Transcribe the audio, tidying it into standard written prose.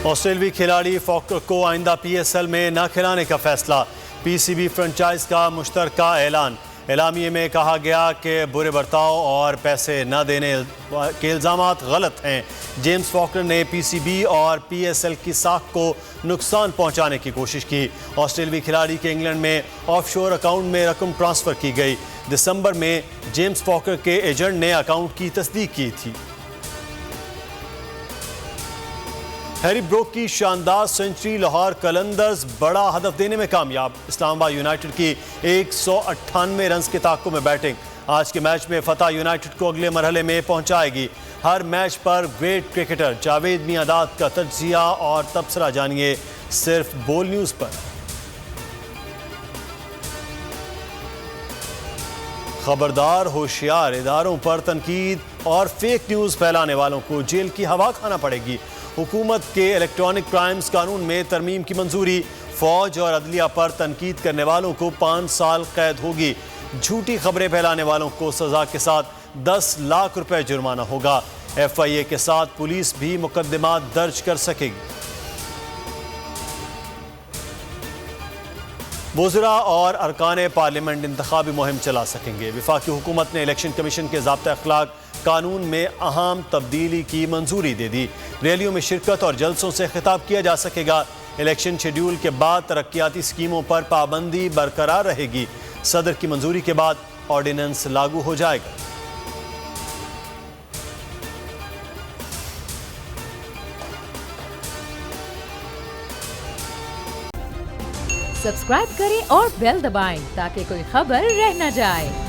آسٹریلوی کھلاڑی فاکر کو آئندہ PSL میں نہ کھلانے کا فیصلہ، PCB فرنچائز کا مشترکہ اعلان۔ اعلامیے میں کہا گیا کہ برے برتاؤ اور پیسے نہ دینے کے الزامات غلط ہیں۔ جیمز فاکر نے PCB اور PSL کی ساکھ کو نقصان پہنچانے کی کوشش کی۔ آسٹریلوی کھلاڑی کے انگلینڈ میں آف شور اکاؤنٹ میں رقم ٹرانسفر کی گئی۔ دسمبر میں جیمز فاکر کے ایجنٹ نے اکاؤنٹ کی تصدیق کی تھی۔ ہیری بروک کی شاندار سنچری، لاہور قلندرز بڑا ہدف دینے میں کامیاب۔ اسلام آباد یونائیٹڈ کی 198 رنز کے تعاقب میں بیٹنگ۔ آج کے میچ میں فتح یونائیٹڈ کو اگلے مرحلے میں پہنچائے گی۔ ہر میچ پر گریٹ کرکٹر جاوید میانداد کا تجزیہ اور تبصرہ جانیے صرف بول نیوز پر۔ خبردار، ہوشیار، اداروں پر تنقید اور فیک نیوز پھیلانے والوں کو جیل کی ہوا کھانا پڑے گی۔ حکومت کے الیکٹرانک کرائمز قانون میں ترمیم کی منظوری۔ فوج اور عدلیہ پر تنقید کرنے والوں کو 5 سال قید ہوگی۔ جھوٹی خبریں پھیلانے والوں کو سزا کے ساتھ 10 لاکھ روپے جرمانہ ہوگا۔ FIA کے ساتھ پولیس بھی مقدمات درج کر سکے گی۔ وزراء اور ارکان پارلیمنٹ انتخابی مہم چلا سکیں گے۔ وفاقی حکومت نے الیکشن کمیشن کے ضابطۂ اخلاق قانون میں اہم تبدیلی کی منظوری دے دی۔ ریلیوں میں شرکت اور جلسوں سے خطاب کیا جا سکے گا۔ الیکشن شیڈول کے بعد ترقیاتی اسکیموں پر پابندی برقرار رہے گی۔ صدر کی منظوری کے بعد آرڈیننس لاگو ہو جائے گا۔ سبسکرائب کریں اور بیل دبائیں تاکہ کوئی خبر رہ نہ جائے۔